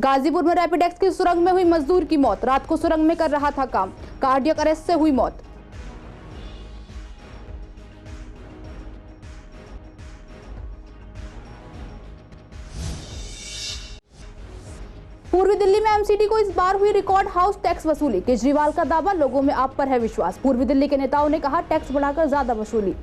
गाजीपुर में रैपिडेक्स की सुरंग में हुई मजदूर की मौत। रात को सुरंग में कर रहा था काम, कार्डियक अरेस्ट से हुई मौत। पूर्वी दिल्ली में एमसीडी को इस बार हुई रिकॉर्ड हाउस टैक्स वसूली। केजरीवाल का दावा, लोगों में आप पर है विश्वास। पूर्वी दिल्ली के नेताओं ने कहा, टैक्स बढ़ाकर ज्यादा वसूली।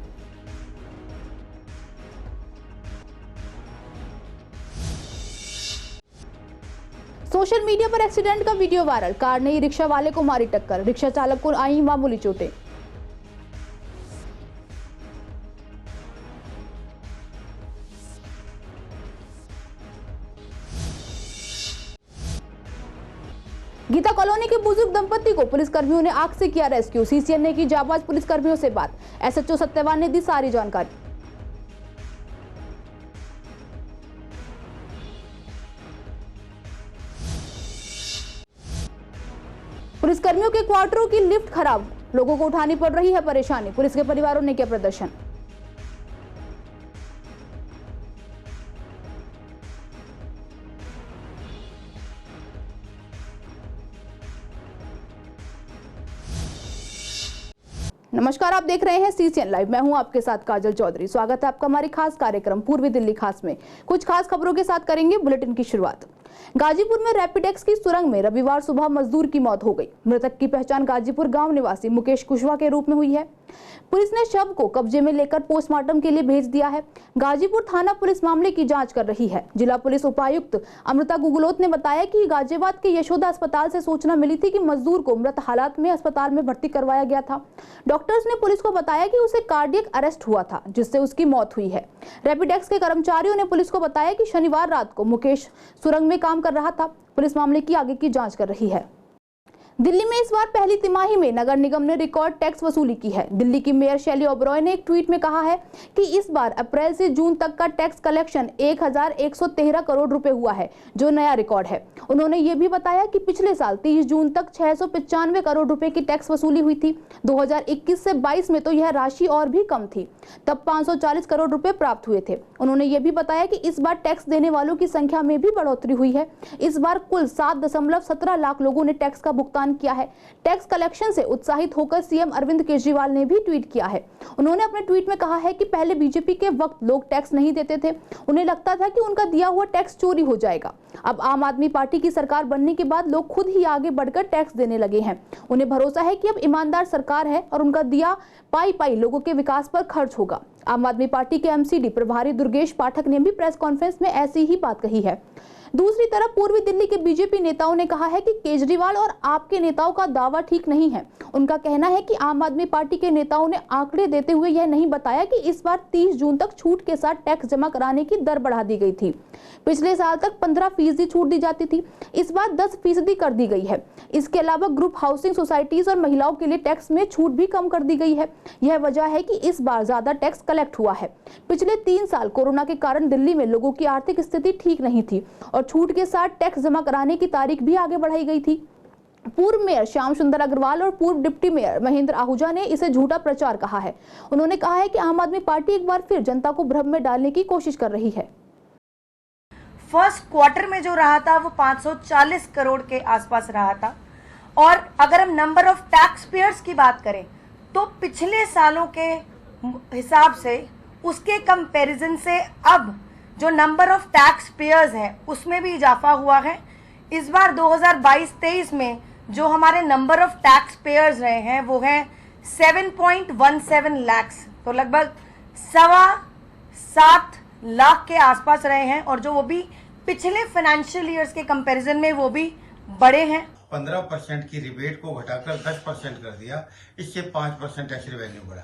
सोशल मीडिया पर एक्सीडेंट का वीडियो वायरल। कार ने रिक्शा वाले को मारी टक्कर, रिक्शा चालक को आई मामूली चोटें। गीता कॉलोनी के बुजुर्ग दंपति को पुलिसकर्मियों ने आग से किया रेस्क्यू। सीसीएन ने की जाबाज पुलिसकर्मियों से बात। एसएचओ सत्यवान ने दी सारी जानकारी। पुलिसकर्मियों के क्वार्टरों की लिफ्ट खराब, लोगों को उठानी पड़ रही है परेशानी। पुलिस के परिवारों ने किया प्रदर्शन। नमस्कार, आप देख रहे हैं सीसीएन लाइव। मैं हूं आपके साथ काजल चौधरी। स्वागत है आपका हमारी खास कार्यक्रम पूर्वी दिल्ली खास में। कुछ खास खबरों के साथ करेंगे बुलेटिन की शुरुआत। गाजीपुर में रैपिडेक्स की सुरंग में रविवार सुबह मजदूर की मौत हो गई। मृतक की पहचान गाजीपुर गांव निवासी मुकेश कुशवाहा के रूप में हुई है। पुलिस ने शव को कब्जे में लेकर पोस्टमार्टम के लिए भेज दिया है। गाजीपुर थाना पुलिस मामले की जांच कर रही है। जिला पुलिस उपायुक्त अमृता गुगलोत ने बताया कि गाजियाबाद के यशोदा अस्पताल से सूचना मिली थी कि मजदूर को मृत हालात में अस्पताल में भर्ती करवाया गया था। डॉक्टर्स ने पुलिस को बताया कि उसे कार्डियक अरेस्ट हुआ था, जिससे उसकी मौत हुई है। रैपिडेक्स के कर्मचारियों ने पुलिस को बताया कि शनिवार रात को मुकेश सुरंग में काम कर रहा था। पुलिस मामले की आगे की जांच कर रही है। दिल्ली में इस बार पहली तिमाही में नगर निगम ने रिकॉर्ड टैक्स वसूली की है। दिल्ली की मेयर शैली ओबरॉय ने एक ट्वीट में कहा है कि इस बार अप्रैल से जून तक का टैक्स कलेक्शन 1113 करोड़ रुपए हुआ है, जो नया रिकॉर्ड है। उन्होंने ये भी बताया कि पिछले साल 30 जून तक 695 करोड़ रुपए की टैक्स वसूली हुई थी। 2021 से 22 में तो यह राशि और भी कम थी, तब 540 करोड़ रुपए प्राप्त हुए थे। उन्होंने ये भी बताया कि इस बार टैक्स देने वालों की संख्या में भी बढ़ोतरी हुई है। इस बार कुल 7.17 लाख लोगों ने टैक्स का भुगतान किया है। टैक्स कलेक्शन से उत्साहित होकर सीएम अरविंद केजरीवाल ने भी ट्वीट किया है। उन्होंने अपने ट्वीट में कहा है कि पहले बीजेपी के वक्त लोग टैक्स नहीं देते थे, उन्हें लगता था कि उनका दिया हुआ टैक्स चोरी हो जाएगा। अब आम आदमी पार्टी की सरकार बनने के बाद लोग खुद ही आगे बढ़कर टैक्स देने लगे हैं। उन्हें भरोसा है कि अब ईमानदार सरकार है और उनका दिया पाई पाई लोगों के विकास पर खर्च होगा। आम आदमी पार्टी के एमसीडी प्रभारी दुर्गेश पाठक ने भी प्रेस कॉन्फ्रेंस में ऐसी ही बात कही है। दूसरी तरफ पूर्वी दिल्ली के बीजेपी नेताओं ने कहा है कि केजरीवाल और आपके नेताओं का दावा ठीक नहीं है। उनका कहना है कि आम आदमी पार्टी के नेताओं ने आंकड़े देते हुए यह नहीं बताया कि इस बार 30 जून तक छूट के साथ टैक्स जमा कराने की दर बढ़ा दी गई थी। पिछले साल तक 15% छूट दी जाती थी, इस बार 10% कर दी गई है। इसके अलावा ग्रुप हाउसिंग सोसाइटीज और महिलाओं के लिए टैक्स में छूट भी कम कर दी गई है। यह वजह है कि इस बार ज्यादा टैक्स कलेक्ट हुआ है। पिछले 3 साल कोरोना के कारण दिल्ली में लोगों की आर्थिक स्थिति ठीक नहीं थी और छूट के साथ टैक्स जमा कराने की तारीख भी आगे बढ़ाई गई थी। पूर्व मेयर श्याम सुंदर अग्रवाल और पूर्व डिप्टी मेयर महेंद्र आहूजा ने इसे झूठा प्रचार कहा है। उन्होंने कहा है कि आम आदमी पार्टी एक बार फिर जनता को भ्रम में डालने की कोशिश कर रही है। फर्स्ट क्वार्टर में जो रहा था वो 540 करोड़ के आसपास रहा था। और अगर हम नंबर ऑफ टैक्स पेयर्स की बात करें तो पिछले सालों के हिसाब से उसके कंपैरिजन से अब जो नंबर ऑफ टैक्स पेयर्स है उसमें भी इजाफा हुआ है। इस बार 2022-23 में जो हमारे नंबर ऑफ टैक्स पेयर्स रहे हैं वो हैं 7.17 लाख, तो लगभग 7.25 लाख के आसपास रहे हैं और जो वो भी पिछले फाइनेंशियल ईयर्स के कंपैरिजन में वो भी बड़े हैं। 15% की रिबेट को घटाकर 10% कर दिया, इससे 5% टैक्स रेवेन्यू बढ़ा।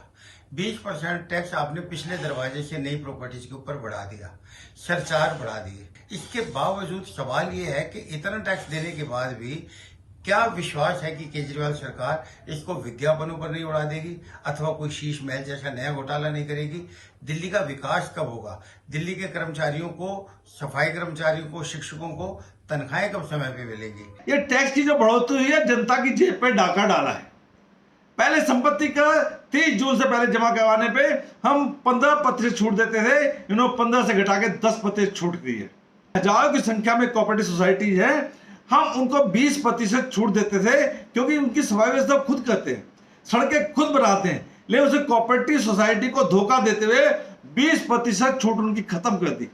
20% टैक्स आपने पिछले दरवाजे से नई प्रॉपर्टीज के ऊपर बढ़ा दिया, सरचार्ज बढ़ा दिए। इसके बावजूद सवाल ये है कि इतना टैक्स देने के बाद भी क्या विश्वास है कि केजरीवाल सरकार इसको विज्ञापनों पर नहीं उड़ा देगी अथवा कोई शीश महल जैसा नया घोटाला नहीं करेगी? दिल्ली का विकास कब होगा? दिल्ली के कर्मचारियों को, सफाई कर्मचारियों को, शिक्षकों को तनख्वाहें कब समय पे मिलेंगी? ये टैक्स की जो बढ़ोतरी हुई है जनता की जेब पे डाका डाला है। पहले संपत्ति का 30 जून से पहले जमा करवाने पे हम 15% छूट देते थे, इन्होंने 15 से घटा के 10% छूट दी है। हजारों की संख्या में कोऑपरेटिव सोसाइटी है, हम उनको 20% छूट देते थे क्योंकि उनकी सफाई व्यवस्था खुद करते हैं, सड़कें खुद बनाते हैं, लेकिन उसे कोऑपरेटिव सोसाइटी को धोखा देते हुए 20% छूट उनकी खत्म कर दी।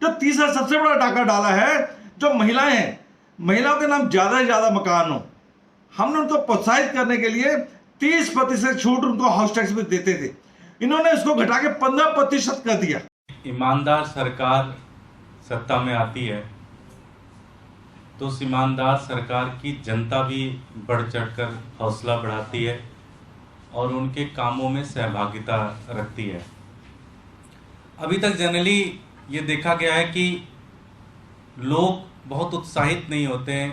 जो तीसरा सबसे बड़ा डाका डाला है, जो महिलाएं हैं, महिलाओं के नाम ज्यादा से ज्यादा मकान हो, हमने उनको प्रोत्साहित करने के लिए 30% छूट उनको हाउस टैक्स में देते थे, इन्होंने इसको घटा के 15% कर दिया। ईमानदार सरकार सत्ता में आती है तो उस ईमानदार सरकार की जनता भी बढ़ चढ़कर हौसला बढ़ाती है और उनके कामों में सहभागिता रखती है। अभी तक जनरली ये देखा गया है कि लोग बहुत उत्साहित नहीं होते हैं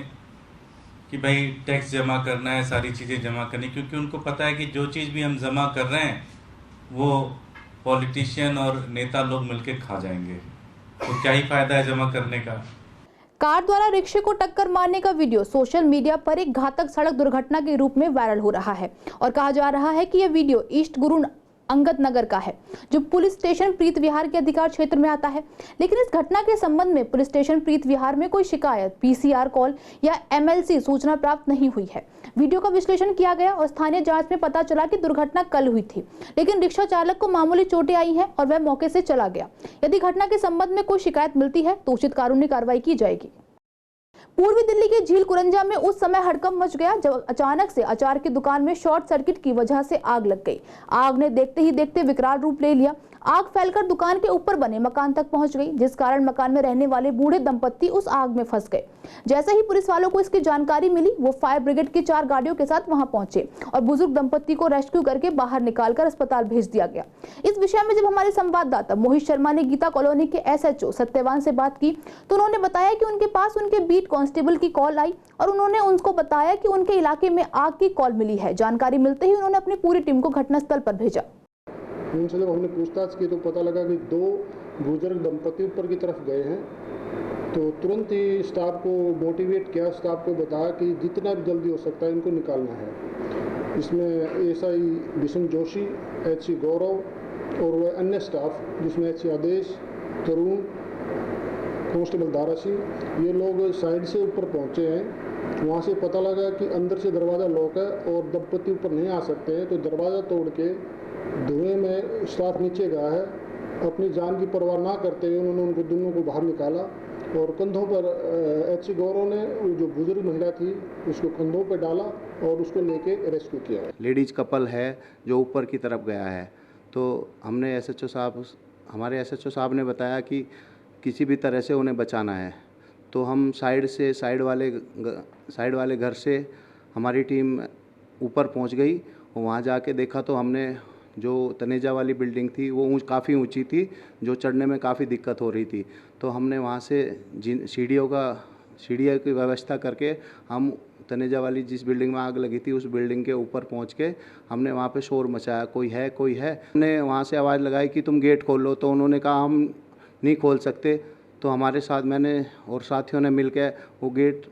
कि भाई टैक्स जमा करना है, सारी चीज़ें जमा करनी, क्योंकि उनको पता है कि जो चीज़ भी हम जमा कर रहे हैं वो पॉलिटिशियन और नेता लोग मिलकर खा जाएंगे, तो क्या ही फायदा है जमा करने का। कार द्वारा रिक्शे को टक्कर मारने का वीडियो सोशल मीडिया पर एक घातक सड़क दुर्घटना के रूप में वायरल हो रहा है और कहा जा रहा है कि यह वीडियो ईस्ट गुरु अंगद नगर का है, जो पुलिस स्टेशन प्रीत विहार के अधिकार क्षेत्र में आता है। लेकिन इस घटना के संबंध में पुलिस स्टेशन प्रीत विहार में कोई शिकायत, पीसीआर कॉल या एमएलसी सूचना प्राप्त नहीं हुई है। वीडियो का विश्लेषण किया गया और स्थानीय जांच में पता चला कि दुर्घटना कल हुई थी, लेकिन रिक्शा चालक को मामूली चोटें आई हैं और वह मौके से चला गया। यदि घटना के संबंध में कोई शिकायत मिलती है तो उचित कानूनी कार्रवाई की जाएगी। पूर्वी दिल्ली के झील कुरंजा में उस समय हड़कंप मच गया जब अचानक से अचार की दुकान में शॉर्ट सर्किट की वजह से आग लग गई। आग ने देखते ही देखते विकराल रूप ले लिया। आग फैलकर दुकान के ऊपर बने मकान तक पहुंच गई, जिस कारण मकान में रहने वाले बूढ़े दंपत्ति उस आग में फंस गए। जैसे ही पुलिस वालों को इसकी जानकारी मिली, वो फायर ब्रिगेड की 4 गाड़ियों के साथ वहां पहुंचे और बुजुर्ग दंपत्ति को रेस्क्यू करके बाहर निकालकर अस्पताल भेज दिया गया। इस विषय में जब हमारे संवाददाता मोहित शर्मा ने गीता कॉलोनी के एसएचओ सत्यवान से बात की तो उन्होंने बताया कि उनके पास उनके बीट कांस्टेबल की कॉल आई और उन्होंने उनको बताया कि उनके इलाके में आग की कॉल मिली है। जानकारी मिलते ही उन्होंने अपनी पूरी टीम को घटनास्थल पर भेजा। उनसे जब हमने पूछताछ की तो पता लगा कि 2 बुजुर्ग दंपति ऊपर की तरफ गए हैं, तो तुरंत ही स्टाफ को मोटिवेट किया, स्टाफ को बताया कि जितना भी जल्दी हो सकता है इनको निकालना है। इसमें एसआई बिशन जोशी, एचसी गौरव और वह अन्य स्टाफ जिसमें एचसी आदेश, तरुण, कांस्टेबल दारा सिंह, ये लोग साइड से ऊपर पहुंचे हैं। वहाँ से पता लगा कि अंदर से दरवाज़ा लॉक है और दंपति ऊपर नहीं आ सकते हैं, तो दरवाज़ा तोड़ के धुएं में स्टाफ नीचे गया है। अपनी जान की परवाह ना करते हुए उन्होंने उनको दोनों को बाहर निकाला और कंधों पर एचसी गौरव ने जो बुजुर्ग महिला थी उसको कंधों पर डाला और उसको लेके रेस्क्यू किया। लेडीज कपल है जो ऊपर की तरफ गया है, तो हमने हमारे एसएचओ साहब ने बताया कि किसी भी तरह से उन्हें बचाना है, तो हम साइड वाले घर से हमारी टीम ऊपर पहुंच गई और वहाँ जाके देखा तो हमने जो तनेजा वाली बिल्डिंग थी वो काफ़ी ऊंची थी, जो चढ़ने में काफ़ी दिक्कत हो रही थी, तो हमने वहाँ से सीढ़ियों की व्यवस्था करके हम तनेजा वाली जिस बिल्डिंग में आग लगी थी उस बिल्डिंग के ऊपर पहुँच के हमने वहाँ पे शोर मचाया, कोई है। हमने वहाँ से आवाज़ लगाई कि तुम गेट खोल लो, तो उन्होंने कहा हम नहीं खोल सकते, तो हमारे साथ मैंने और साथियों ने मिलकर वो गेट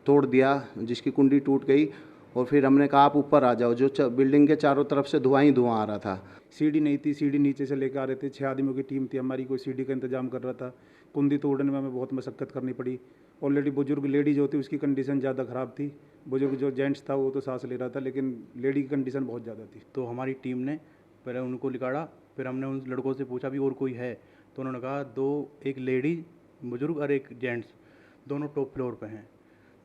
तोड़ दिया जिसकी कुंडी टूट गई और फिर हमने कहा आप ऊपर आ जाओ। जो बिल्डिंग के चारों तरफ से धुआं ही धुआं आ रहा था। सीढ़ी नहीं थी, सीढ़ी नीचे से लेकर आ रहे थे। 6 आदमियों की टीम थी हमारी, कोई सीढ़ी का इंतजाम कर रहा था। कुंडी तोड़ने में हमें बहुत मशक्क़त करनी पड़ी। ऑलरेडी बुजुर्ग लेडी जो थी उसकी कंडीशन ज़्यादा ख़राब थी। बुजुर्ग जो जेंट्स था वो तो सांस ले रहा था, लेकिन लेडी की कंडीशन बहुत ज़्यादा थी। तो हमारी टीम ने पहले उनको निकाला, फिर हमने उन लड़कों से पूछा भी और कोई है, तो उन्होंने कहा 2, एक लेडी बुजुर्ग और एक जेंट्स, दोनों टॉप फ्लोर पे हैं।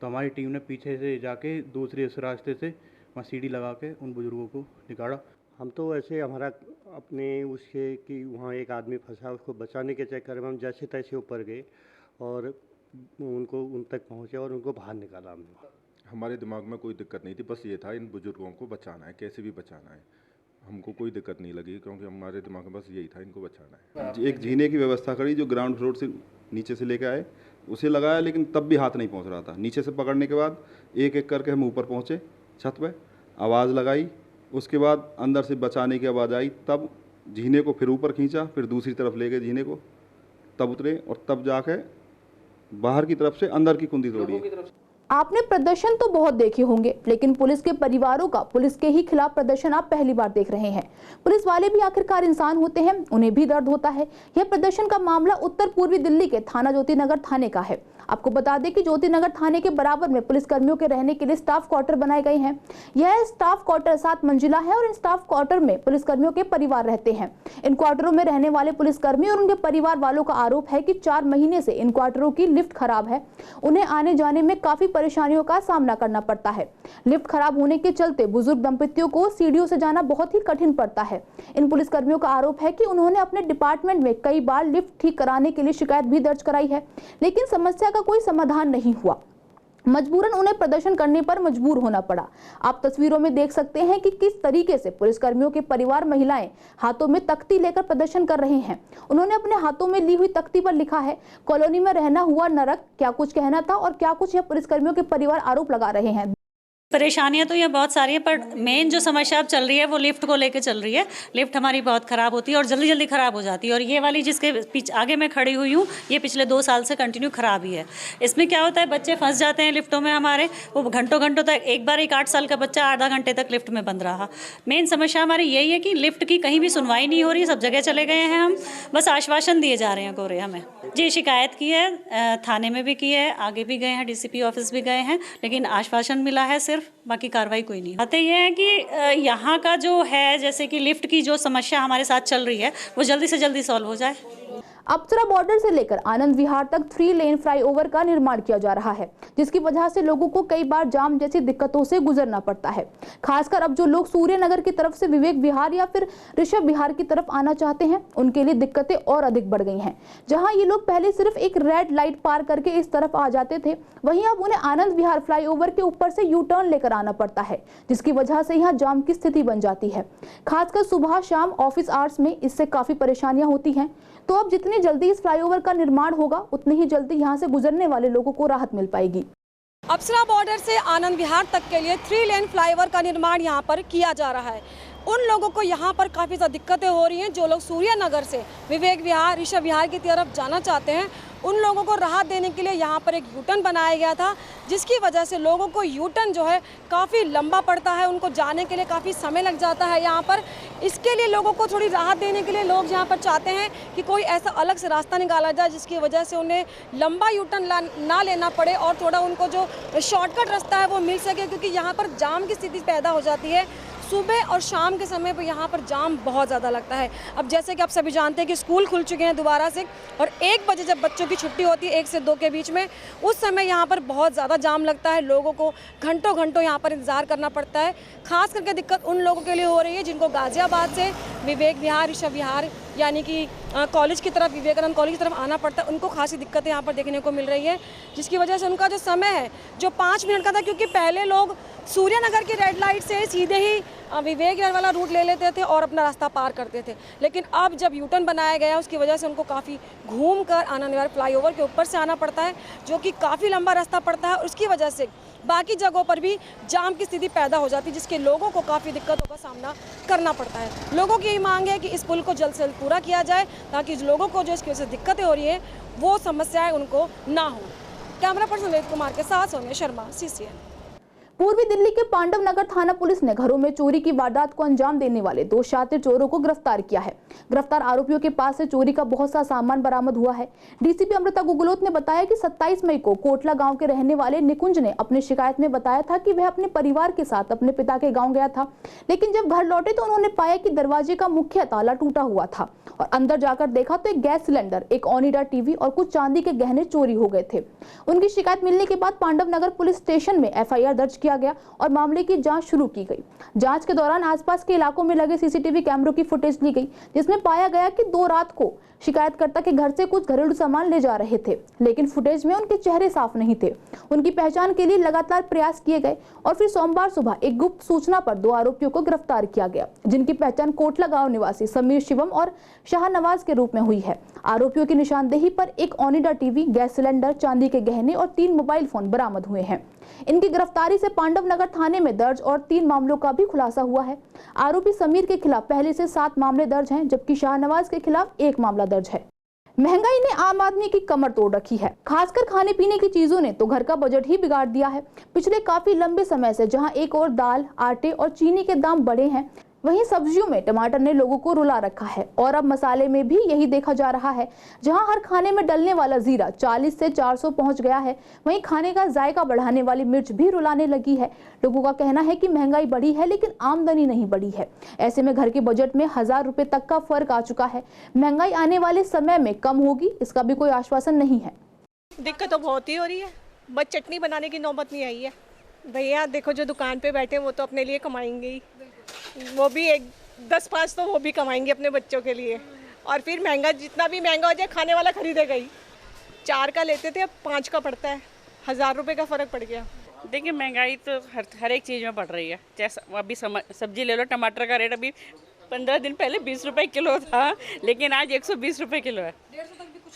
तो हमारी टीम ने पीछे से जाके दूसरे उस रास्ते से वहाँ सीढ़ी लगा के उन बुजुर्गों को निकाला। हम तो ऐसे हमारा अपने उसके कि वहाँ एक आदमी फंसा, उसको बचाने के चक्कर में हम जैसे तैसे ऊपर गए और उन तक पहुँचे और उनको बाहर निकाला हमने। हमारे दिमाग में कोई दिक्कत नहीं थी, बस ये था इन बुजुर्गों को बचाना है, कैसे भी बचाना है। हमको कोई दिक्कत नहीं लगी क्योंकि हमारे दिमाग में बस यही था, इनको बचाना है। एक जीने की व्यवस्था करी जो ग्राउंड फ्लोर से नीचे से लेकर आए, उसे लगाया, लेकिन तब भी हाथ नहीं पहुंच रहा था। नीचे से पकड़ने के बाद एक एक करके हम ऊपर पहुंचे, छत पे आवाज़ लगाई, उसके बाद अंदर से बचाने की आवाज़ आई, तब जीने को फिर ऊपर खींचा, फिर दूसरी तरफ ले गए जीने को, तब उतरे और तब जाके बाहर की तरफ से अंदर की कुंडी तोड़ी। आपने प्रदर्शन तो बहुत देखे होंगे, लेकिन पुलिस के परिवारों का पुलिस के ही खिलाफ प्रदर्शन आप पहली बार देख रहे हैं। पुलिस वाले भी आखिरकार इंसान होते हैं, उन्हें भी दर्द होता है। यह प्रदर्शन का मामला उत्तर पूर्वी दिल्ली के थाना ज्योतिनगर थाने का है। आपको बता दें कि ज्योतिनगर थाने के बराबर में पुलिस कर्मियों के रहने के लिए स्टाफ क्वार्टर बनाए गए हैं। यह स्टाफ क्वार्टर 7 मंजिला है और इन स्टाफ क्वार्टर में पुलिस कर्मियों के परिवार रहते हैं। इन क्वार्टरों में रहने वाले पुलिस कर्मी और उनके परिवार वालों का आरोप है कि 4 महीने से इन क्वार्टरों की लिफ्ट खराब है। उन्हें आने जाने में काफी परेशानियों का सामना करना पड़ता है। लिफ्ट खराब होने के चलते बुजुर्ग दंपतियों को सीढ़ियों से जाना बहुत ही कठिन पड़ता है। इन पुलिस कर्मियों का आरोप है कि उन्होंने अपने डिपार्टमेंट में कई बार लिफ्ट ठीक कराने के लिए शिकायत भी दर्ज कराई है, लेकिन समस्या का कोई समाधान नहीं हुआ। मजबूरन उन्हें प्रदर्शन करने पर मजबूर होना पड़ा। आप तस्वीरों में देख सकते हैं कि किस तरीके से पुलिस कर्मियों के परिवार महिलाएं हाथों में तख्ती लेकर प्रदर्शन कर रहे हैं। उन्होंने अपने हाथों में ली हुई तख्ती पर लिखा है, कॉलोनी में रहना हुआ नरक, क्या कुछ कहना था और क्या कुछ यह पुलिस कर्मियों के परिवार आरोप लगा रहे हैं। परेशानियां तो ये बहुत सारी है, पर मेन जो समस्या अब चल रही है वो लिफ्ट को लेके चल रही है। लिफ्ट हमारी बहुत ख़राब होती है और जल्दी जल्दी ख़राब हो जाती है, और ये वाली जिसके पीछे आगे मैं खड़ी हुई हूँ ये पिछले 2 साल से कंटिन्यू ख़राब ही है। इसमें क्या होता है, बच्चे फंस जाते हैं लिफ्टों में हमारे, वो घंटों घंटों तक, एक बार एक 8 साल का बच्चा आधा घंटे तक लिफ्ट में बंद रहा। मेन समस्या हमारी यही है कि लिफ्ट की कहीं भी सुनवाई नहीं हो रही, सब जगह चले गए हैं हम, बस आश्वासन दिए जा रहे हैं कोरे हमें। जी शिकायत की है, थाने में भी की है, आगे भी गए हैं, DCP ऑफिस भी गए हैं, लेकिन आश्वासन मिला है सिर्फ, बाकी कार्रवाई कोई नहीं। बात ये है कि यहाँ का जो है, जैसे कि लिफ्ट की जो समस्या हमारे साथ चल रही है वो जल्दी से जल्दी सॉल्व हो जाए। अप्सरा बॉर्डर से लेकर आनंद विहार तक 3 लेन फ्लाईओवर का निर्माण किया जा रहा है, जिसकी वजह से लोगों को कई बार जाम जैसी दिक्कतों से गुजरना पड़ता है। खासकर अब जो लोग सूर्य नगर की तरफ से विवेक विहार या फिर ऋषभ विहार की तरफ आना चाहते हैं, उनके लिए दिक्कतें और अधिक बढ़ गई हैं। जहां ये लोग पहले सिर्फ एक रेड लाइट पार करके इस तरफ आ जाते थे, वहीं अब उन्हें आनंद विहार फ्लाईओवर के ऊपर से यू टर्न लेकर आना पड़ता है, जिसकी वजह से यहाँ जाम की स्थिति बन जाती है। खासकर सुबह शाम ऑफिस आवर्स में इससे काफी परेशानियां होती हैं। तो अब जितनी जल्दी इस फ्लाईओवर का निर्माण होगा, उतनी ही जल्दी यहाँ से गुजरने वाले लोगों को राहत मिल पाएगी। अप्सरा बॉर्डर से आनंद विहार तक के लिए 3 लेन फ्लाईओवर का निर्माण यहाँ पर किया जा रहा है। उन लोगों को यहाँ पर काफ़ी ज़्यादा दिक्कतें हो रही हैं जो लोग सूर्य नगर से विवेक विहार, ऋषभ विहार की तरफ जाना चाहते हैं। उन लोगों को राहत देने के लिए यहाँ पर एक यूटर्न बनाया गया था, जिसकी वजह से लोगों को यूटर्न जो है काफ़ी लंबा पड़ता है, उनको जाने के लिए काफ़ी समय लग जाता है यहाँ पर। इसके लिए लोगों को थोड़ी राहत देने के लिए लोग यहाँ पर चाहते हैं कि कोई ऐसा अलग से रास्ता निकाला जाए जिसकी वजह से उन्हें लंबा यूटर्न ना लेना पड़े और थोड़ा उनको जो शॉर्टकट रास्ता है वो मिल सके, क्योंकि यहाँ पर जाम की स्थिति पैदा हो जाती है। सुबह और शाम के समय पर यहाँ पर जाम बहुत ज़्यादा लगता है। अब जैसे कि आप सभी जानते हैं कि स्कूल खुल चुके हैं दोबारा से, और 1 बजे जब बच्चों की छुट्टी होती है 1 से 2 के बीच में, उस समय यहाँ पर बहुत ज़्यादा जाम लगता है। लोगों को घंटों घंटों यहाँ पर इंतज़ार करना पड़ता है। खास करके दिक्कत उन लोगों के लिए हो रही है जिनको गाज़ियाबाद से विवेक विहार, ऋषभ विहार यानी कि कॉलेज की तरफ, विवेकानंद कॉलेज की तरफ आना पड़ता है। उनको खासी दिक्कतें यहाँ पर देखने को मिल रही है, जिसकी वजह से उनका जो समय है जो 5 मिनट का था, क्योंकि पहले लोग सूर्य नगर की रेड लाइट से सीधे ही विवेक विहार वाला रूट ले लेते थे और अपना रास्ता पार करते थे, लेकिन अब जब यूटर्न बनाया गया उसकी वजह से उनको काफ़ी घूम कर आनंद विहार फ्लाईओवर के ऊपर से आना पड़ता है, जो कि काफ़ी लंबा रास्ता पड़ता है। उसकी वजह से बाकी जगहों पर भी जाम की स्थिति पैदा हो जाती है, जिसके लोगों को काफ़ी दिक्कतों का सामना करना पड़ता है। लोगों की यही मांग है कि इस पुल को जल्द से जल्द पूरा किया जाए, ताकि लोगों को जो इसकी वजह से दिक्कतें हो रही हैं वो समस्याएं उनको ना हो। कैमरा पर्सन वेद कुमार के साथ सोनिया शर्मा, CCN। पूर्वी दिल्ली के पांडव नगर थाना पुलिस ने घरों में चोरी की वारदात को अंजाम देने वाले 2 शातिर चोरों को गिरफ्तार किया है। गिरफ्तार आरोपियों के पास से चोरी का बहुत सा सामान बरामद हुआ है। DCP अमृता गुगलोत ने बताया कि 27 मई को कोटला गांव के रहने वाले निकुंज ने अपनी शिकायत में बताया था कि वह अपने परिवार के साथ अपने पिता के गाँव गया था, लेकिन जब घर लौटे तो उन्होंने पाया कि दरवाजे का मुख्य ताला टूटा हुआ था और अंदर जाकर देखा तो एक गैस सिलेंडर, एक ओनिडा टीवी और कुछ चांदी के गहने चोरी हो गए थे। उनकी शिकायत मिलने के बाद पांडव नगर पुलिस स्टेशन में FIR दर्ज किया गया और मामले की जांच शुरू की गई। जांच के दौरान आसपास के इलाकों में लगे CCTV कैमरों की फुटेज ली गई, जिसमें पाया गया कि 2 रात को शिकायतकर्ता के घर से कुछ घरेलू सामान ले जा रहे थे, लेकिन फुटेज में उनके चेहरे साफ नहीं थे। उनकी पहचान के लिए लगातार प्रयास किए गए और फिर सोमवार सुबह एक गुप्त सूचना पर 2 आरोपियों को गिरफ्तार किया गया, जिनकी पहचान कोटला गांव निवासी समीर शिवम और शाहनवाज के रूप में हुई है। आरोपियों की निशानदेही पर एक ओनिडा टीवी, गैस सिलेंडर, चांदी के गहने और 3 मोबाइल फोन बरामद हुए हैं। इनकी गिरफ्तारी से पांडव नगर थाने में दर्ज और 3 मामलों का भी खुलासा हुआ है। आरोपी समीर के खिलाफ पहले से 7 मामले दर्ज हैं, जबकि शाहनवाज के खिलाफ 1 मामला दर्ज है। महंगाई ने आम आदमी की कमर तोड़ रखी है। खासकर खाने पीने की चीजों ने तो घर का बजट ही बिगाड़ दिया है। पिछले काफी लंबे समय से जहां एक और दाल, आटे और चीनी के दाम बढ़े हैं, वहीं सब्जियों में टमाटर ने लोगों को रुला रखा है। और अब मसाले में भी यही देखा जा रहा है। जहां हर खाने में डलने वाला जीरा 40 से 400 पहुंच गया है, वहीं खाने का जायका बढ़ाने वाली मिर्च भी रुलाने लगी है। लोगों का कहना है कि महंगाई बढ़ी है लेकिन आमदनी नहीं बढ़ी है। ऐसे में घर के बजट में 1000 रुपए तक का फर्क आ चुका है। महंगाई आने वाले समय में कम होगी, इसका भी कोई आश्वासन नहीं है। दिक्कत तो बहुत ही हो रही है। बस चटनी बनाने की नौबत नहीं आई है। भैया देखो, जो दुकान पे बैठे वो तो अपने लिए कमाएंगे ही, वो भी 10-5 तो वो भी कमाएंगे अपने बच्चों के लिए। और फिर महंगा, जितना भी महंगा हो जाए खाने वाला खरीदेगा ही। 4 का लेते थे, अब 5 का पड़ता है। 1000 रुपये का फ़र्क पड़ गया। देखिए, महंगाई तो हर एक चीज़ में बढ़ रही है। जैसे अभी सब्जी ले लो, टमाटर का रेट अभी 15 दिन पहले 20 रुपये किलो था, लेकिन आज 120 रुपये किलो है।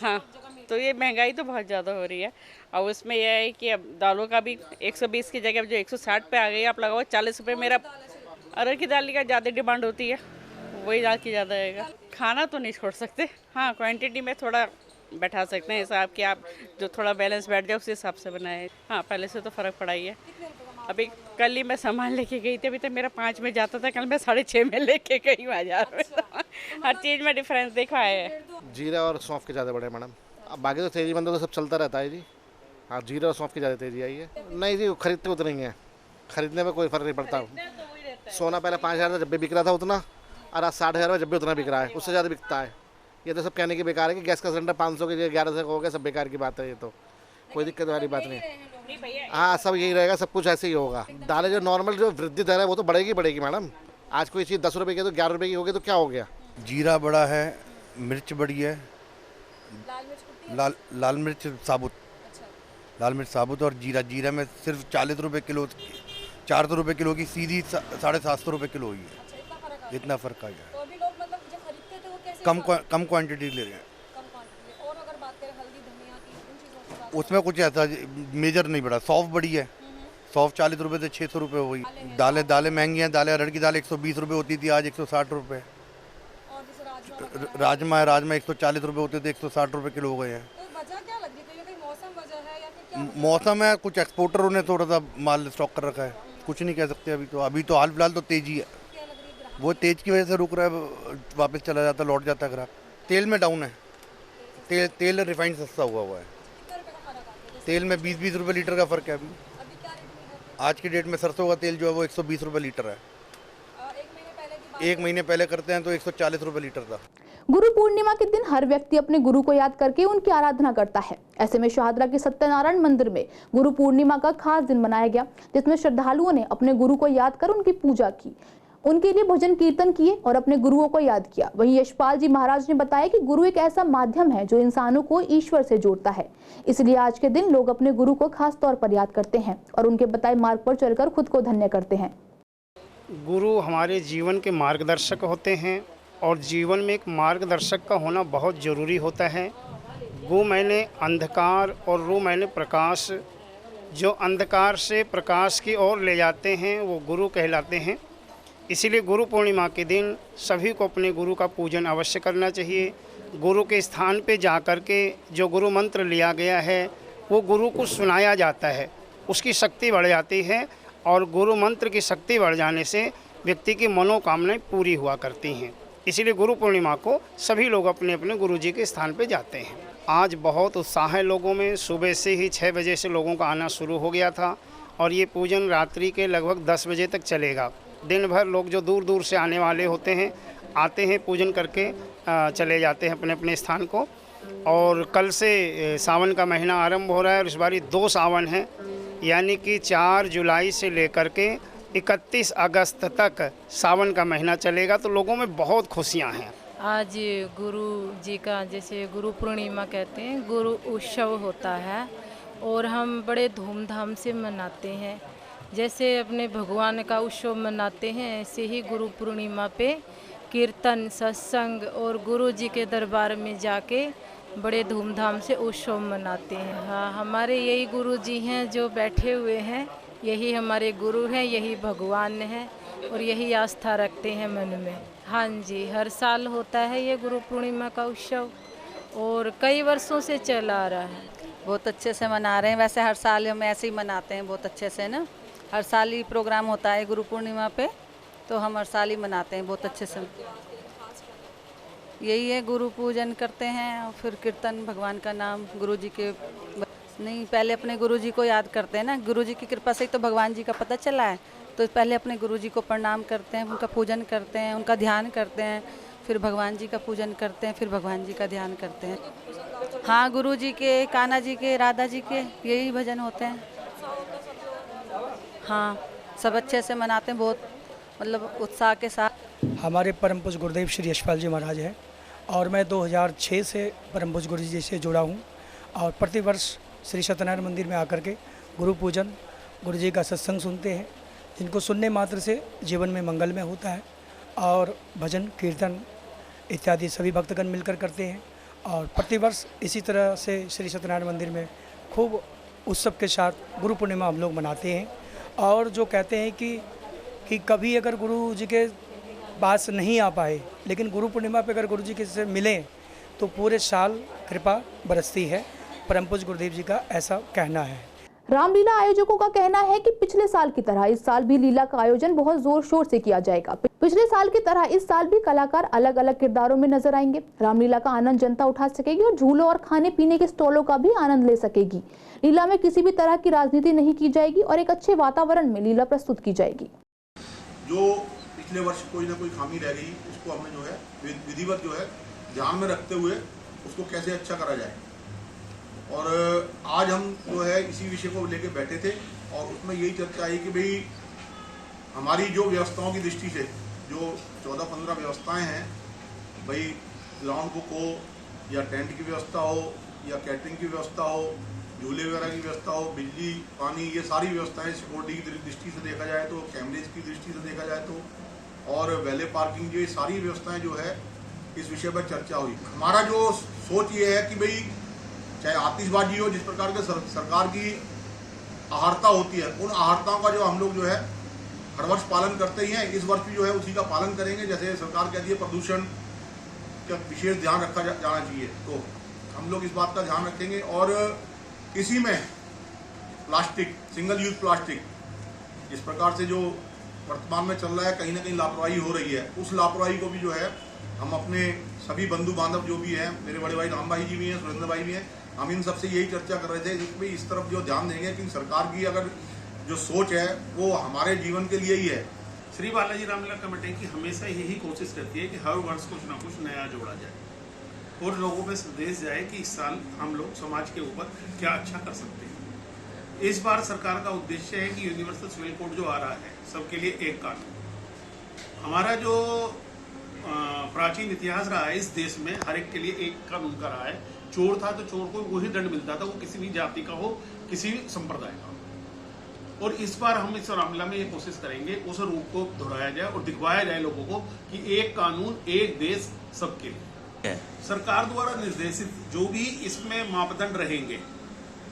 हाँ, तो ये महंगाई तो बहुत ज़्यादा हो रही है। और उसमें यह है कि अब दालों का भी 120 की जगह जो 160 पे आ गई, आप लगाओ 40 रुपये। मेरा अरहर की दाल का ज़्यादा डिमांड होती है, वही दाल की ज़्यादा आएगा। खाना तो नहीं छोड़ सकते। हाँ, क्वांटिटी में थोड़ा बैठा सकते हैं हिसाब कि आप जो थोड़ा बैलेंस बैठ जाए उस हिसाब से बनाए। हाँ, पहले से तो फ़र्क पड़ा ही है। अभी कल ही मैं सामान लेके गई थी, अभी तक मेरा 5 में जाता था, कल मैं 6.5 में लेके गई बाजार में। हर चीज़ में डिफरेंस देखा है। जीरा और सौंफ के ज़्यादा बढ़े मैडम। अब बाकी तो तेजी बंदा तो सब चलता रहता है जी। हाँ, जीरा और सौंफ की ज़्यादा तेजी आई है। नहीं जी, खरीदते उतने ही हैं, खरीदने में कोई फ़र्क नहीं पड़ता। सोना पहले 5000 जब भी बिक रहा था उतना, और आज 60,000 में जब भी उतना बिक रहा है, उससे ज़्यादा बिकता है। ये तो सब कहने की बेकार है कि गैस का सिलेंडर 500 के 1100 हो गया, सब बेकार की बात है। ये तो कोई दिक्कत वाली बात नहीं। हाँ, सब यही रहेगा, सब कुछ ऐसे ही होगा। दालें जो नॉर्मल जो वृद्धि दर है वो तो बढ़ेगी मैडम। आज कोई चीज़ 10 रुपये की तो 11 रुपये की होगी तो क्या हो गया। जीरा बढ़ा है, मिर्च बढ़ी है, लाल मिर्च साबुत। लाल मिर्च साबुत और जीरा में सिर्फ 40 रुपये किलो, 400 रुपये किलो की सीधी 750 रुपये किलो हुई है। इतना फ़र्क आ गया। तो अभी लोग मतलब जो खरीदते थे वो कैसे कम क्वांटिटी ले रहे हैं। और अगर बात करें हल्दी, धनिया की, उन चीज़ों की बात, उसमें कुछ ऐसा मेजर नहीं बढ़ा। सौंफ बढ़ी है, सौंफ 40 रुपये से 600 रुपये हुई। दालें महंगी हैं। दालें अरहर की दाल 120 रुपये होती थी, आज 160 रुपये। राजमा 140 रुपये होते थे, 160 रुपये किलो हो गए हैं। तो वजह क्या लग रही है? मौसम वजह है या फिर क्या? मौसम है, कुछ एक्सपोर्टरों ने थोड़ा सा माल स्टॉक कर रखा है, कुछ नहीं कह सकते। अभी तो हाल फिलहाल तो तेजी है, वो तेज की वजह से रुक रहा है, वापस चला जाता, लौट जाता है ग्राहक। तेल में डाउन है, तेल रिफाइंड सस्ता हुआ है। तेल में 20-20 रुपये लीटर का फ़र्क है अभी। आज की डेट में सरसों का तेल जो है वो 120 रुपये लीटर है। एक महीने पहले करते हैं तो 140 रुपये लीटर था। गुरु पूर्णिमा के दिन हर व्यक्ति अपने गुरु को याद करके उनकी आराधना करता है। ऐसे में शाहदरा के सत्यनारायण मंदिर में गुरु पूर्णिमा का खास दिन मनाया गया, जिसमें श्रद्धालुओं ने अपने गुरु को याद कर उनकी पूजा की, उनके लिए भजन कीर्तन किए और अपने गुरुओं को याद किया। वहीं यशपाल जी महाराज ने बताया कि गुरु एक ऐसा माध्यम है जो इंसानों को ईश्वर से जोड़ता है, इसलिए आज के दिन लोग अपने गुरु को खास तौर पर याद करते हैं और उनके बताए मार्ग पर चलकर खुद को धन्य करते हैं। गुरु हमारे जीवन के मार्गदर्शक होते हैं और जीवन में एक मार्गदर्शक का होना बहुत ज़रूरी होता है। गु मैंने अंधकार और रु मैंने प्रकाश, जो अंधकार से प्रकाश की ओर ले जाते हैं वो गुरु कहलाते हैं। इसीलिए गुरु पूर्णिमा के दिन सभी को अपने गुरु का पूजन अवश्य करना चाहिए। गुरु के स्थान पे जा कर के जो गुरु मंत्र लिया गया है वो गुरु को सुनाया जाता है, उसकी शक्ति बढ़ जाती है और गुरु मंत्र की शक्ति बढ़ जाने से व्यक्ति की मनोकामनाएं पूरी हुआ करती हैं। इसीलिए गुरु पूर्णिमा को सभी लोग अपने अपने गुरु जी के स्थान पे जाते हैं। आज बहुत उत्साह है लोगों में। सुबह से ही 6 बजे से लोगों का आना शुरू हो गया था और ये पूजन रात्रि के लगभग 10 बजे तक चलेगा। दिन भर लोग जो दूर दूर से आने वाले होते हैं आते हैं, पूजन करके चले जाते हैं अपने अपने स्थान को। और कल से सावन का महीना आरंभ हो रहा है और इस बारी 2 सावन हैं, यानी कि 4 जुलाई से लेकर के 31 अगस्त तक सावन का महीना चलेगा। तो लोगों में बहुत खुशियां हैं। आज गुरु जी का जैसे गुरु पूर्णिमा कहते हैं, गुरु उत्सव होता है और हम बड़े धूमधाम से मनाते हैं। जैसे अपने भगवान का उत्सव मनाते हैं ऐसे ही गुरु पूर्णिमा पे कीर्तन, सत्संग और गुरु जी के दरबार में जाके बड़े धूमधाम से उत्सव मनाते हैं। हाँ, हमारे यही गुरु जी हैं जो बैठे हुए हैं, यही हमारे गुरु हैं, यही भगवान हैं और यही आस्था रखते हैं मन में। हाँ जी, हर साल होता है ये गुरु पूर्णिमा का उत्सव और कई वर्षों से चला आ रहा है। बहुत अच्छे से मना रहे हैं। वैसे हर साल हम ऐसे ही मनाते हैं बहुत अच्छे से ना, हर साल ही प्रोग्राम होता है गुरु पूर्णिमा पे, तो हम हर साल ही मनाते हैं बहुत अच्छे से। यही है, गुरु पूजन करते हैं और फिर कीर्तन, भगवान का नाम, गुरु जी के नहीं, पहले अपने गुरु जी को याद करते हैं ना, गुरु जी की कृपा से ही तो भगवान जी का पता चला है, तो पहले अपने गुरु जी को प्रणाम करते हैं, उनका पूजन करते हैं, उनका ध्यान करते हैं, फिर भगवान जी का पूजन करते हैं, फिर भगवान जी का ध्यान करते हैं। हाँ, गुरु जी के, कान्हा जी के, राधा जी के यही भजन होते हैं। हाँ, सब अच्छे से मनाते हैं, बहुत मतलब उत्साह के साथ। हमारे परम पूज्य गुरुदेव श्री यशपाल जी महाराज हैं और मैं 2006 से परम पूज्य गुरु जी से जुड़ा हूँ और प्रतिवर्ष श्री सत्यनारायण मंदिर में आकर के गुरु पूजन, गुरु जी का सत्संग सुनते हैं, जिनको सुनने मात्र से जीवन में मंगलमय होता है। और भजन, कीर्तन इत्यादि सभी भक्तगण मिलकर करते हैं और प्रतिवर्ष इसी तरह से श्री सत्यनारायण मंदिर में खूब उत्सव के साथ गुरु पूर्णिमा हम लोग मनाते हैं। और जो कहते हैं कि कभी अगर गुरु जी के पास नहीं आ पाए, लेकिन गुरु पूर्णिमा पे अगर गुरु जी के से मिलें तो पूरे साल कृपा बरसती है। परम पूज्य गुरुदेव जी का ऐसा कहना है। रामलीला आयोजकों का कहना है कि पिछले साल की तरह इस साल भी लीला का आयोजन बहुत जोर शोर से किया जाएगा। पिछले साल की तरह इस साल भी कलाकार अलग अलग किरदारों में नजर आएंगे। रामलीला का आनंद जनता उठा सकेगी और झूलों और खाने पीने के स्टॉलों का भी आनंद ले सकेगी। लीला में किसी भी तरह की राजनीति नहीं की जाएगी और एक अच्छे वातावरण में लीला प्रस्तुत की जाएगी। जो पिछले वर्ष कोई ना कोई खामी रह गई, उसको हमने जो है विधिवत जो है ध्यान में रखते हुए उसको कैसे अच्छा करा जाए। और आज हम जो है इसी विषय को लेके बैठे थे और उसमें यही चर्चा आई कि भाई हमारी जो व्यवस्थाओं की दृष्टि से जो 14-15 व्यवस्थाएं हैं, भाई ग्राउंड बुक हो या टेंट की व्यवस्था हो या कैटरिंग की व्यवस्था हो, झूले वगैरह की व्यवस्था हो, बिजली, पानी, ये सारी व्यवस्थाएं सिक्योरिटी की दृष्टि से देखा जाए तो, कैमरेज की दृष्टि से देखा जाए तो, और वैले पार्किंग, जो ये सारी व्यवस्थाएं जो है इस विषय पर चर्चा हुई। हमारा जो सोच ये है कि भाई चाहे आतिशबाजी हो, जिस प्रकार के सरकार की आहारता होती है, उन आहारताओं का जो हम लोग जो है हर वर्ष पालन करते ही हैं, इस वर्ष भी जो है उसी का पालन करेंगे। जैसे सरकार कहती है प्रदूषण का विशेष ध्यान रखा जाना चाहिए, तो हम लोग इस बात का ध्यान रखेंगे। और इसी में प्लास्टिक, सिंगल यूज प्लास्टिक, जिस प्रकार से जो वर्तमान में चल रहा है, कहीं ना कहीं लापरवाही हो रही है, उस लापरवाही को भी जो है हम अपने सभी बंधु बांधव जो भी हैं, मेरे बड़े भाई राम भाई जी भी हैं, सुरेंद्र भाई भी हैं, हम इन सबसे यही चर्चा कर रहे थे कि इस तरफ जो ध्यान देंगे कि सरकार की अगर जो सोच है वो हमारे जीवन के लिए ही है। श्री बालाजी रामलीला कमेटी की हमेशा यही कोशिश करती है कि हर वर्ष कुछ ना कुछ नया जोड़ा जाए और लोगों में संदेश जाए कि इस साल हम लोग समाज के ऊपर क्या अच्छा कर सकते हैं। इस बार सरकार का उद्देश्य है कि यूनिवर्सल सिविल कोड जो आ रहा है, सबके लिए एक कानून। हमारा जो प्राचीन इतिहास रहा है इस देश में, हर एक के लिए एक कानून का रहा है। चोर था तो चोर को वही दंड मिलता था, वो किसी भी जाति का हो, किसी भी संप्रदाय का हो। और इस बार हम इस रामलीला में ये कोशिश करेंगे उस रूप को दोहराया जाए और दिखवाया जाए लोगों को कि एक कानून, एक देश, सबके लिए। सरकार द्वारा निर्देशित जो भी इसमें मापदंड रहेंगे,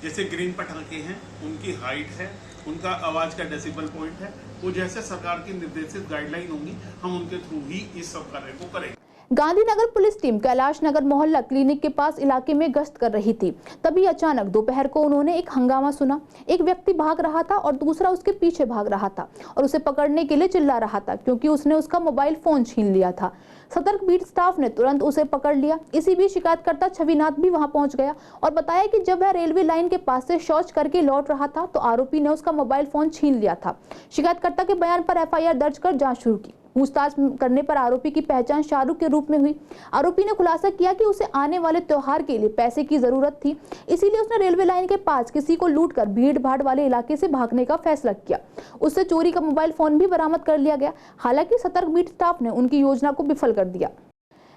जैसे ग्रीन पटाखे हैं, उनकी हाइट है, उनका आवाज का डेसिबल पॉइंट है, वो जैसे सरकार की निर्देशित गाइडलाइन होंगी, हम उनके थ्रू ही इस सब कार्य को करेंगे। गांधीनगर पुलिस टीम कैलाश नगर मोहल्ला क्लिनिक के पास इलाके में गश्त कर रही थी, तभी अचानक दोपहर को उन्होंने एक हंगामा सुना। एक व्यक्ति भाग रहा था और दूसरा उसके पीछे भाग रहा था और उसे पकड़ने के लिए चिल्ला रहा था क्योंकि उसने उसका मोबाइल फोन छीन लिया था। सतर्क बीट स्टाफ ने तुरंत उसे पकड़ लिया। इसी बीच शिकायतकर्ता छविनाथ भी वहां पहुंच गया और बताया कि जब वह रेलवे लाइन के पास से शौच करके लौट रहा था तो आरोपी ने उसका मोबाइल फोन छीन लिया था। शिकायतकर्ता के बयान पर एफआईआर दर्ज कर जांच शुरू की। पूछताछ करने पर आरोपी की पहचान शाहरुख के रूप में हुई। आरोपी ने खुलासा किया कि उसे आने वाले त्योहार के लिए पैसे की जरूरत थी, इसीलिए उसने रेलवे लाइन के पास किसी को लूटकर भीड़ भाड़ वाले इलाके से भागने का फैसला किया। उससे चोरी का मोबाइल फोन भी बरामद कर लिया गया। हालांकि सतर्क बीट स्टाफ ने उनकी योजना को विफल कर दिया।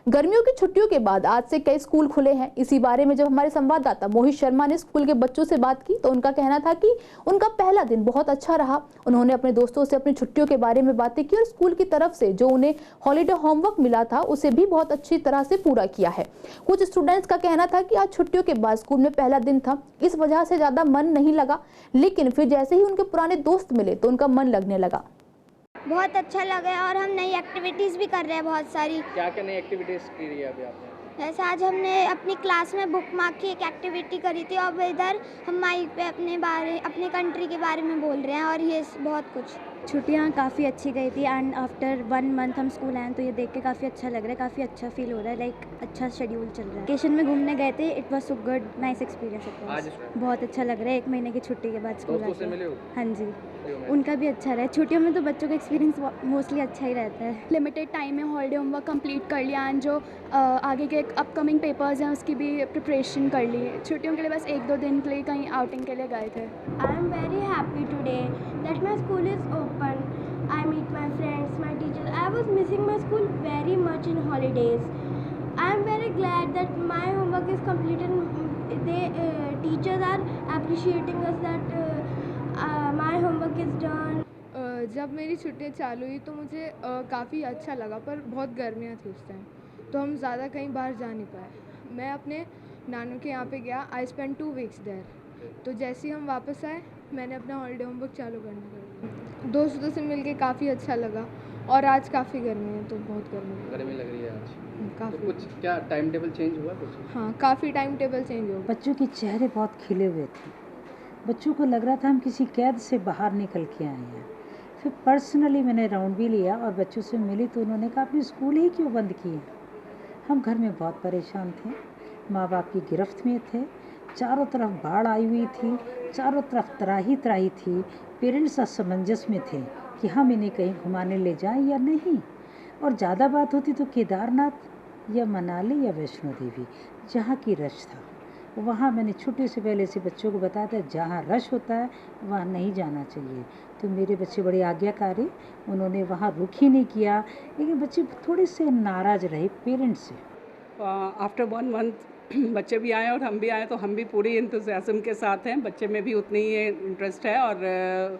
गर्मियों की छुट्टियों के बाद आज से कई स्कूल खुले हैं। इसी बारे में जब हमारे संवाददाता मोहित शर्मा ने स्कूल के बच्चों से बात की तो उनका कहना था कि उनका पहला दिन बहुत अच्छा रहा। उन्होंने अपने दोस्तों से अपनी छुट्टियों के बारे में बातें की और स्कूल की तरफ से जो उन्हें हॉलीडे होमवर्क मिला था उसे भी बहुत अच्छी तरह से पूरा किया है। कुछ स्टूडेंट्स का कहना था कि आज छुट्टियों के बाद स्कूल में पहला दिन था, इस वजह से ज्यादा मन नहीं लगा, लेकिन फिर जैसे ही उनके पुराने दोस्त मिले तो उनका मन लगने लगा। बहुत अच्छा लगा और हम नई एक्टिविटीज़ भी कर रहे हैं बहुत सारी। क्या क्या नई एक्टिविटीज़ की है अभी आपने? जैसे आज हमने अपनी क्लास में बुक मार्क की एक एक्टिविटी करी थी और इधर हम माइक पे अपने कंट्री के बारे में बोल रहे हैं और ये बहुत कुछ। छुट्टियाँ काफ़ी अच्छी गई थी एंड आफ्टर 1 मंथ हम स्कूल आए तो ये देख के काफ़ी अच्छा लग रहा है, काफ़ी अच्छा फील हो रहा है, लाइक अच्छा शेड्यूल चल रहा है। वेकेशन में घूमने गए थे, it was so good, nice experience it was. बहुत अच्छा लग रहा है 1 महीने की छुट्टी के बाद स्कूल आके। हाँ जी, उनका भी अच्छा रहा है। छुट्टियों में तो बच्चों का एक्सपीरियंस मोस्टली अच्छा ही रहता है। लिमिटेड टाइम में हॉलीडे होमवर्क कंप्लीट कर लिया एंड जो आगे के अपकमिंग पेपर्स हैं उसकी भी प्रिपरेशन कर ली। छुट्टियों के लिए बस 1-2 दिन के लिए कहीं आउटिंग के लिए गए थे। I am very happy today that my school is open. I meet my friends, my teachers. I was missing my school very much in holidays. I am very glad that my homework is completed. Teachers are appreciating us that my homework is done. जब मेरी छुट्टियाँ चालू हुई तो मुझे काफ़ी अच्छा लगा, पर बहुत गर्मियाँ थी उस टाइम तो हम ज़्यादा कहीं बाहर जा नहीं पाए। मैं अपने नानू के यहाँ पे गया। I spend 2 weeks there. तो जैसे ही हम वापस आए मैंने अपना हॉलीडे होमवर्क चालू करना पड़ा। दोस्तों से मिलके काफ़ी अच्छा लगा और आज काफ़ी गर्मी है तो बहुत गर्मी लग रही है आज काफ़ी। तो कुछ क्या टाइम टेबल चेंज हुआ कुछ? हाँ, काफ़ी टाइम टेबल चेंज हुआ। बच्चों के चेहरे बहुत खिले हुए थे, बच्चों को लग रहा था हम किसी कैद से बाहर निकल के आए हैं। फिर पर्सनली मैंने राउंड भी लिया और बच्चों से मिली तो उन्होंने कहा आपने स्कूल ही क्यों बंद किए? हम घर में बहुत परेशान थे, माँ बाप की गिरफ्त में थे, चारों तरफ बाढ़ आई हुई थी, चारों तरफ त्राही थी। पेरेंट्स असमंजस में थे कि हम इन्हें कहीं घुमाने ले जाएं या नहीं। और ज़्यादा बात होती तो केदारनाथ या मनाली या वैष्णो देवी, जहाँ की रश था वहाँ मैंने छुट्टी से पहले से बच्चों को बताया था जहाँ रश होता है वहाँ नहीं जाना चाहिए। तो मेरे बच्चे बड़े आज्ञाकारी, उन्होंने वहाँ रुख ही नहीं किया, लेकिन बच्चे थोड़े से नाराज़ रहे पेरेंट्स से। आफ्टर 1 मंथ बच्चे भी आए और हम भी आए तो हम भी पूरी इंतज़ाज़म के साथ हैं। बच्चे में भी उतनी ही इंटरेस्ट है और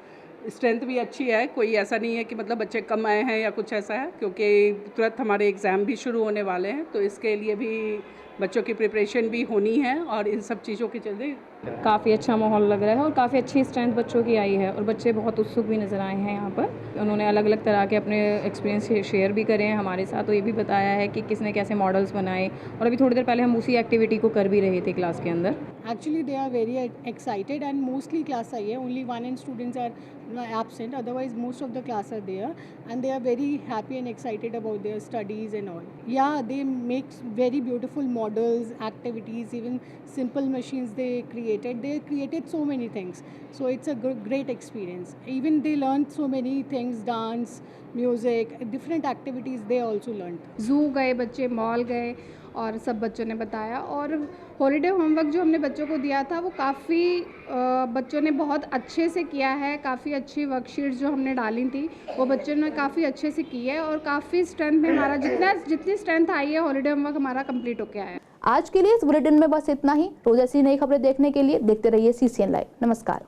स्ट्रेंथ भी अच्छी है। कोई ऐसा नहीं है कि मतलब बच्चे कम आए हैं या कुछ ऐसा है, क्योंकि तुरंत हमारे एग्ज़ाम भी शुरू होने वाले हैं तो इसके लिए भी बच्चों की प्रिपरेशन भी होनी है और इन सब चीज़ों के चलते काफ़ी अच्छा माहौल लग रहा है और काफ़ी अच्छी स्ट्रेंथ बच्चों की आई है और बच्चे बहुत उत्सुक भी नज़र आए हैं यहाँ पर। उन्होंने अलग अलग तरह के अपने एक्सपीरियंस शेयर भी करे हैं हमारे साथ, तो ये भी बताया है कि किसने कैसे मॉडल्स बनाए और अभी थोड़ी देर पहले हम उसी एक्टिविटी को कर भी रहे थे क्लास के अंदर। Actually they are very excited and mostly class आई है, only 1 students are absent, otherwise most of the class are there and they are very happy and excited about their studies and all. Yeah, they make very beautiful models, activities, even simple machines they created so many things, so it's a great experience. Even they learned so many things, dance, music, different activities they also learned. Zoo गए बच्चे, mall गए और सब बच्चों ने बताया। और holiday homework जो हमने बच्चों को दिया था वो काफ़ी बच्चों ने बहुत अच्छे से किया है। काफ़ी अच्छी वर्कशीट्स जो हमने डाली थी वो बच्चों ने काफ़ी अच्छे से की है और काफ़ी स्ट्रेंथ में हमारा जितनी स्ट्रेंथ आई है हॉलीडे होमवर्क हमारा कंप्लीट होकर आया है। आज के लिए इस बुलेटिन में बस इतना ही। रोज ऐसी नई खबरें देखने के लिए देखते रहिए CCN लाइव। नमस्कार।